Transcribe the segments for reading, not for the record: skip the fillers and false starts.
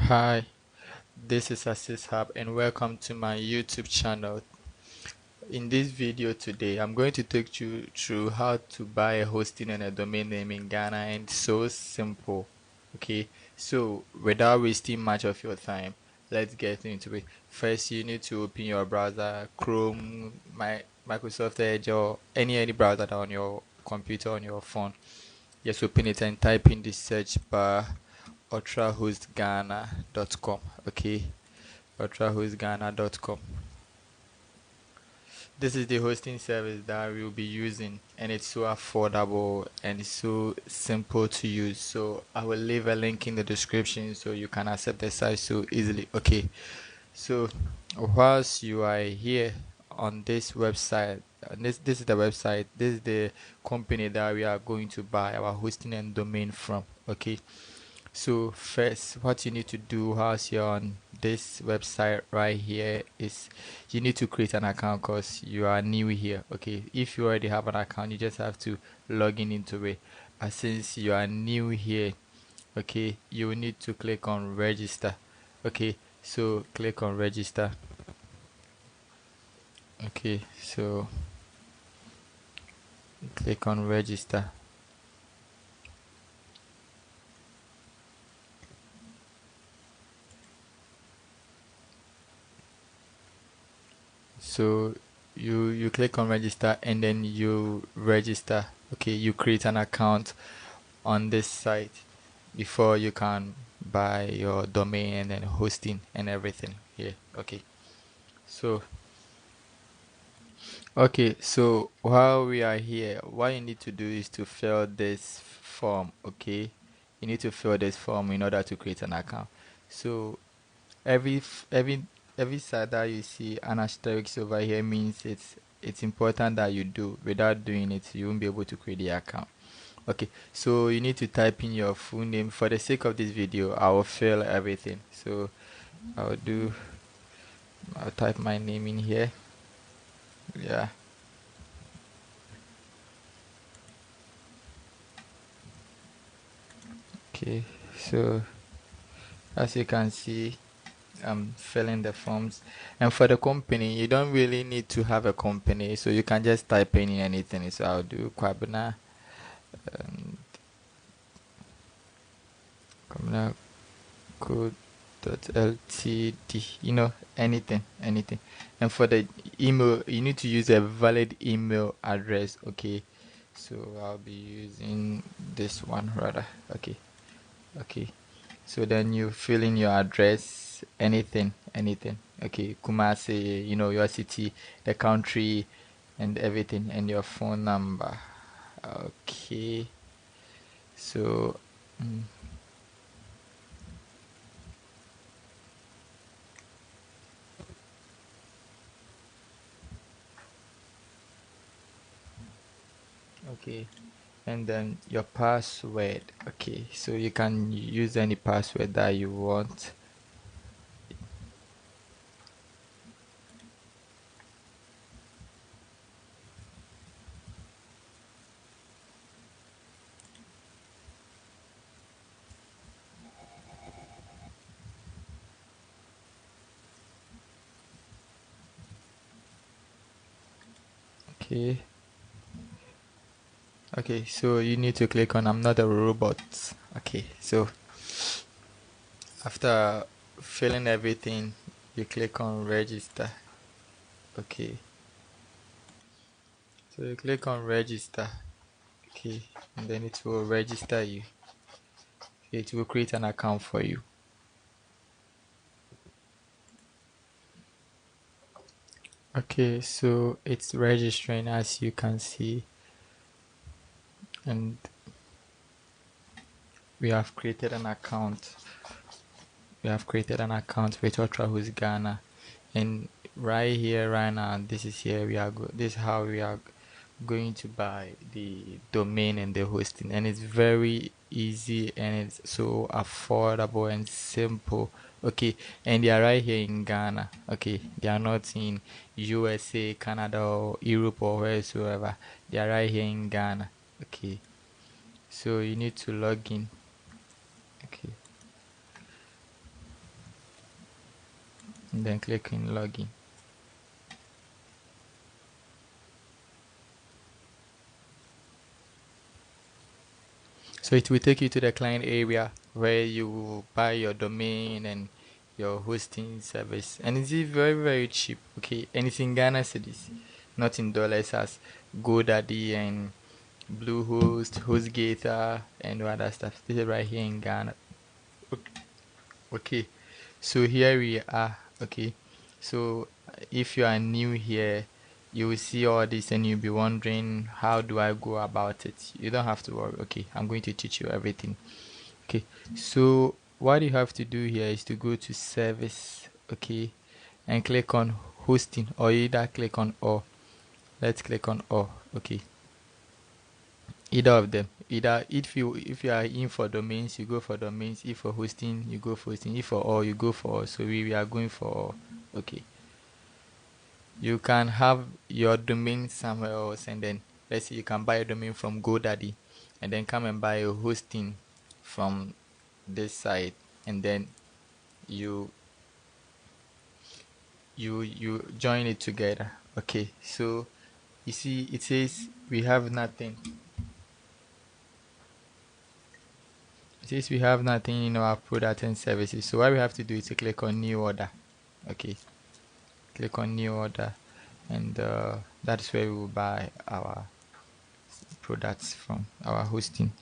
Hi, this is Assist Hub and welcome to my YouTube channel. In this video today, I'm going to take you through how to buy a hosting and a domain name in Ghana, and it's so simple. Okay, so without wasting much of your time, let's get into it. First, you need to open your browser, Chrome, Microsoft Edge, or any browser on your computer, on your phone. Just open it and type in the search bar ultrahostghana.com. Okay, ultrahostghana.com. This is the hosting service that we'll be using, and it's so affordable and so simple to use. So I will leave a link in the description so you can access the site so easily. Okay, so whilst you are here on this website, this is the website, this is the company that we are going to buy our hosting and domain from. Okay, so first, what you need to do whilst you're on this website right here is you need to create an account because you are new here. Okay, if you already have an account, you just have to log in into it. But since you are new here, okay, you will need to click on register. Okay, so click on register. Okay, so click on register. So you click on register and then you register. Okay, you create an account on this site before you can buy your domain and then hosting and everything here. Okay, so while we are here, what you need to do is to fill this form. Okay, you need to fill this form in order to create an account. So every f- every site that you see an asterisk over here means it's important that you do. Without doing it, you won't be able to create the account. Okay, so you need to type in your full name. For the sake of this video, I will fill everything. So I'll do I'll type my name in here. Yeah. Okay, so as you can see, I'm filling the forms. And for the company, you don't really need to have a company, so you can just type in anything. So I'll do Kwabena, um, Kwabena code.ltd, anything. And for the email, you need to use a valid email address. Okay, so I'll be using this one rather. Okay, so then you fill in your address, anything. Okay, Kumasi, your city, the country, and everything, and your phone number. Okay, so mm, okay, and then your password. Okay, so you can use any password that you want. Okay, okay, so you need to click on I'm not a robot. Okay, so after filling everything, you click on register. Okay, so you click on register. Okay, and then it will register you. It will create an account for you. Okay, so it's registering as you can see, and we have created an account. We have created an account with Ultrahoost Ghana, and right here, right now, this is here. This is how we are going to buy the domain and the hosting, and it's very easy and it's so affordable and simple. Okay, and they are right here in Ghana. Okay, they are not in USA, Canada, or Europe, or wheresoever. They are right here in Ghana. Okay, so you need to log in. Okay, and then click in login. So it will take you to the client area where you buy your domain and your hosting service, and it's very very cheap. Okay, and it's in Ghana cedis, not in dollars as GoDaddy and Bluehost, HostGator, and other stuff. This is right here in Ghana. Okay, so here we are. Okay, so if you are new here, you will see all this and you'll be wondering, how do I go about it? You don't have to worry. Okay, I'm going to teach you everything. Okay, so what you have to do here is to go to service. Okay, and click on hosting, or either click on all. Let's click on all. Okay, either of them. Either if you are in for domains, you go for domains. If for hosting, you go for hosting. If for all, you go for all. So we are going for all. Okay, you can have your domain somewhere else, and then let's say you can buy a domain from GoDaddy and then come and buy a hosting from this site, and then you you join it together. Okay, so you see it says we have nothing. It says we have nothing in our product and services. So what we have to do is to click on new order. Okay, click on new order, and that's where we will buy our products from, our hosting.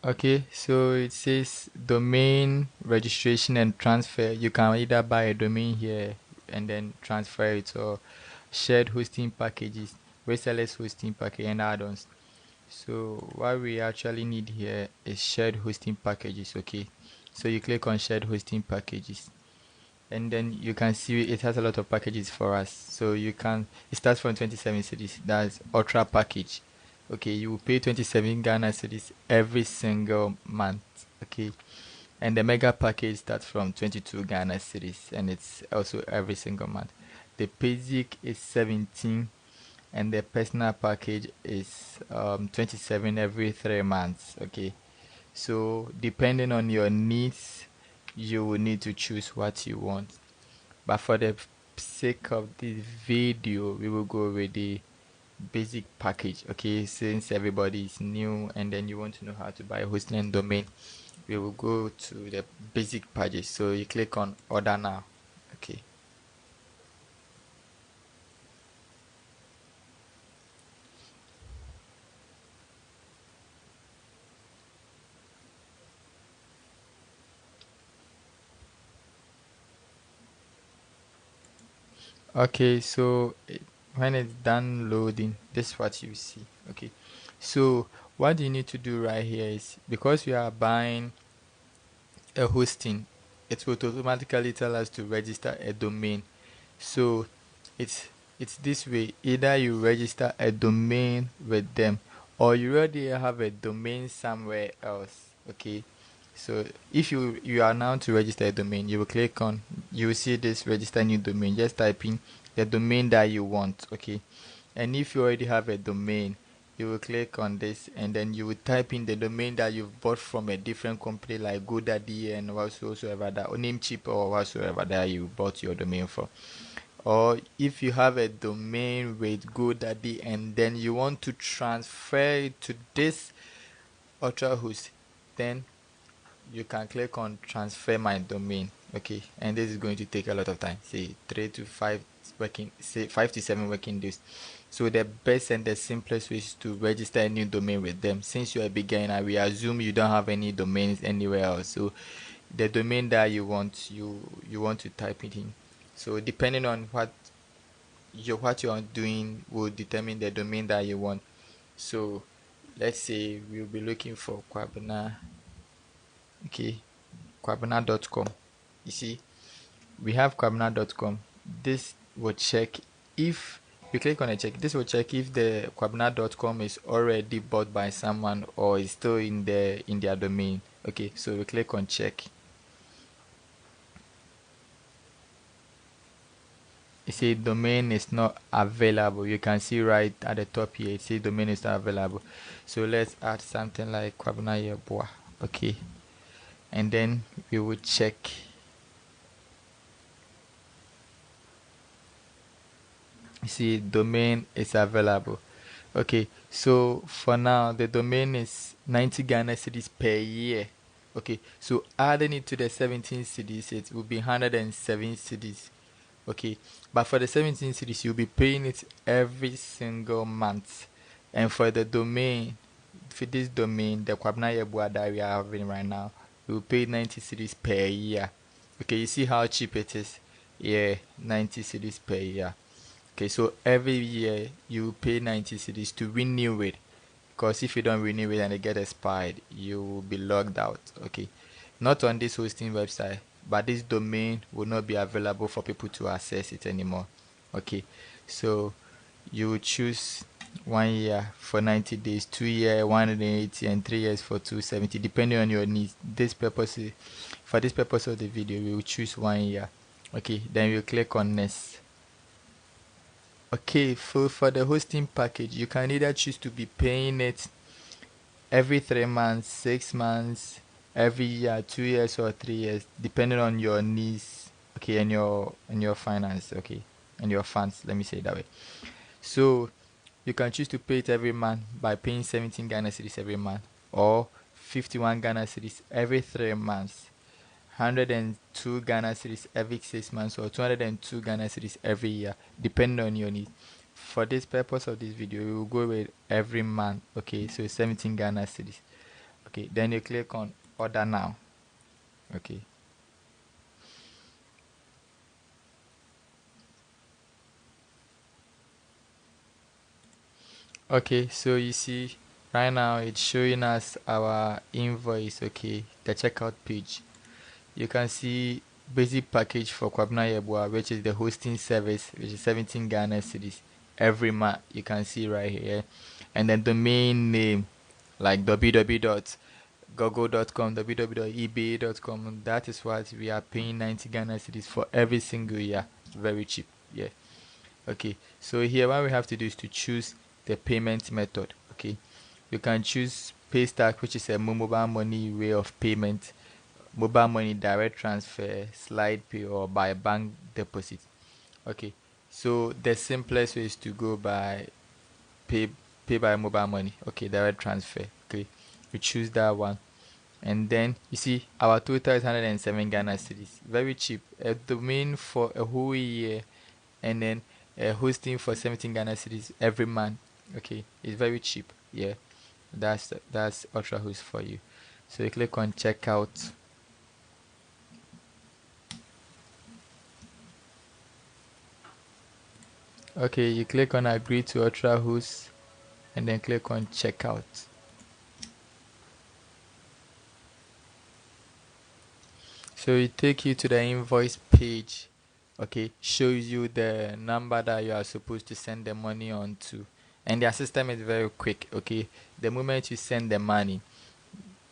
Okay, so it says domain registration and transfer. You can either buy a domain here and then transfer it, or shared hosting packages, resellers hosting package, and add-ons. So what we actually need here is shared hosting packages. Okay, so you click on shared hosting packages, and then you can see it has a lot of packages for us. So you can, it starts from 27 cities. That's ultra package. Okay, you will pay 27 Ghana cedis every single month. Okay, and the mega package starts from 22 Ghana cedis, and it's also every single month. The basic is 17, and the personal package is 27 every 3 months. Okay, so depending on your needs, you will need to choose what you want. But for the sake of this video, we will go with the basic package. Okay, since everybody is new and then you want to know how to buy hosting and domain, we will go to the basic package. So you click on order now. Okay, okay, so when it's done loading, this is what you see. Okay, so what you need to do right here is, because we are buying a hosting, it will automatically tell us to register a domain. So it's this way: either you register a domain with them, or you already have a domain somewhere else. Okay, so if you are now to register a domain, you will click on, you will see this register new domain. Just type in the domain that you want. Okay, and if you already have a domain, you will click on this, and then you will type in the domain that you've bought from a different company like GoDaddy and whatsoever that, or namecheap, or whatsoever that you bought your domain for. Or if you have a domain with GoDaddy and then you want to transfer it to this ultra host, then you can click on transfer my domain. Okay, and this is going to take a lot of time, say 5 to 7 working days. So the best and the simplest way is to register a new domain with them. Since you're a beginner, we assume you don't have any domains anywhere else, so the domain that you want, you want to type it in. So depending on what you are doing will determine the domain that you want. So let's say we'll be looking for Kwabena. Okay, kwabena.com. You see, we have kwabena.com. This will check if you click on a check. This will check if the kwabena.com is already bought by someone or is still in their domain. Okay, so we click on check. You see domain is not available. You can see right at the top here, it says domain is not available. So let's add something like Kwabnayeboa. Okay, and then we will check. You see domain is available. Okay, so for now the domain is 90 Ghana cedis per year. Okay, so adding it to the 17 cedis, it will be 107 cedis. Okay, but for the 17 cedis, you'll be paying it every single month. And for the domain, for this domain, the Kwabna Yebua that we are having right now, we will pay 90 cedis per year. Okay, you see how cheap it is? Yeah, 90 cedis per year. Okay, so every year you pay 90 cedis to renew it. Because if you don't renew it and it get expired, you will be logged out. Okay, not on this hosting website, but this domain will not be available for people to access it anymore. Okay, so you will choose 1 year for 90 days, 2 year 180, and 3 years for 270, depending on your needs. For this purpose of the video, we will choose 1 year. Okay, then you click on next. Okay, for the hosting package, you can either choose to be paying it every 3 months, 6 months, every year, 2 years, or 3 years, depending on your needs. Okay, and your finance. Okay, and your funds. Let me say it that way. So you can choose to pay it every month by paying 17 Ghana cedis every month, or 51 Ghana cedis every 3 months. 102 Ghana cedis every 6 months, or 202 Ghana cedis every year, depending on your needs. For this purpose of this video, we will go with every month. Okay, so 17 Ghana cedis. Okay, then you click on order now. Okay, okay, so you see right now it's showing us our invoice. Okay, the checkout page. You can see basic package for Kwabna Yebua, which is the hosting service, which is 17 Ghana cedis every month. You can see right here, and then domain name like www.google.com, www.ebay.com. That is what we are paying 90 Ghana cedis for every single year. Very cheap. Yeah. Okay, so here what we have to do is to choose the payment method. Okay, you can choose Paystack, which is a mobile money way of payment, mobile money direct transfer, slide pay, or by bank deposit. Okay, so the simplest way is to go by pay by mobile money. Okay, direct transfer. Okay, we choose that one, and then you see our total is 107 Ghana cedis. Very cheap. A domain for a whole year, and then hosting for 17 Ghana cedis every month. Okay, it's very cheap. Yeah, that's Ultra Host for you. So you click on checkout. Okay, you click on agree to Ultra Host, and then click on checkout. So it take you to the invoice page. Okay, shows you the number that you are supposed to send the money on to, and their system is very quick. Okay, the moment you send the money,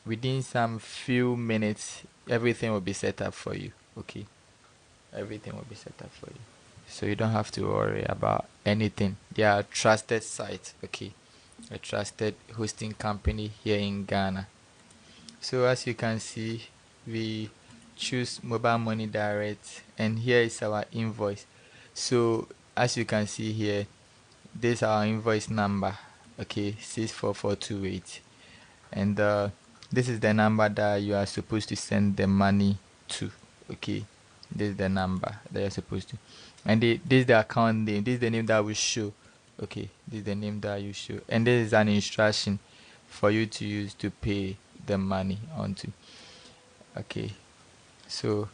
within some few minutes, everything will be set up for you. Okay, everything will be set up for you, so you don't have to worry about anything. They are a trusted site. Okay, a trusted hosting company here in Ghana. So as you can see, we choose mobile money direct, and here is our invoice. So as you can see here, this is our invoice number. Okay, 64428, and this is the number that you are supposed to send the money to. Okay, this is the number that you're supposed to, and this is the account name. This is the name that will show. Okay, this is the name that you show, and this is an instruction for you to use to pay the money onto. Okay, so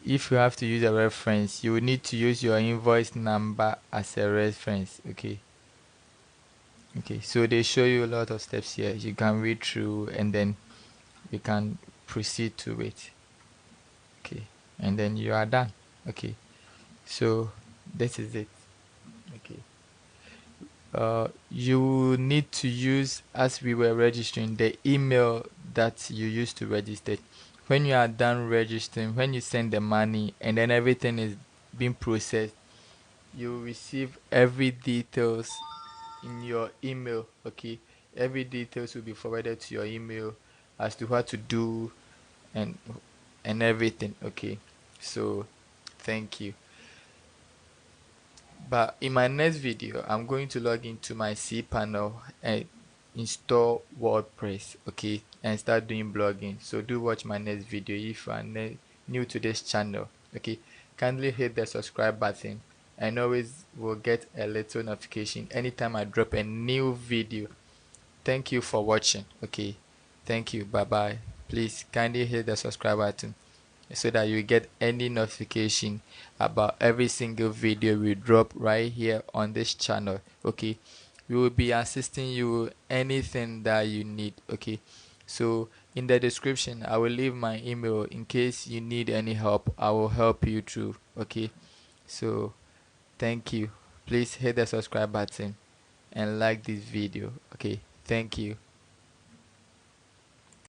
if you have to use a reference, you will need to use your invoice number as a reference. Okay, so they show you a lot of steps here. You can read through, and then you can proceed to it. Okay, and then you are done. Okay, so this is it. Okay, you need to use, as we were registering, the email that you used to register. When you are done registering, when you send the money and then everything is being processed. You will receive every details in your email. Okay, every details will be forwarded to your email as to what to do and everything. Okay, so thank you. But in my next video, I'm going to log into my cPanel and install WordPress, okay, and start doing blogging. So do watch my next video if you are new to this channel, okay. Kindly hit the subscribe button and always will get a little notification anytime I drop a new video. Thank you for watching, okay. Thank you, bye bye. Please kindly hit the subscribe button so that you get any notification about every single video we drop right here on this channel, okay. We will be assisting you anything that you need, okay. So in the description I will leave my email in case you need any help. I will help you through, okay. So thank you. Please hit the subscribe button and like this video, okay. Thank you.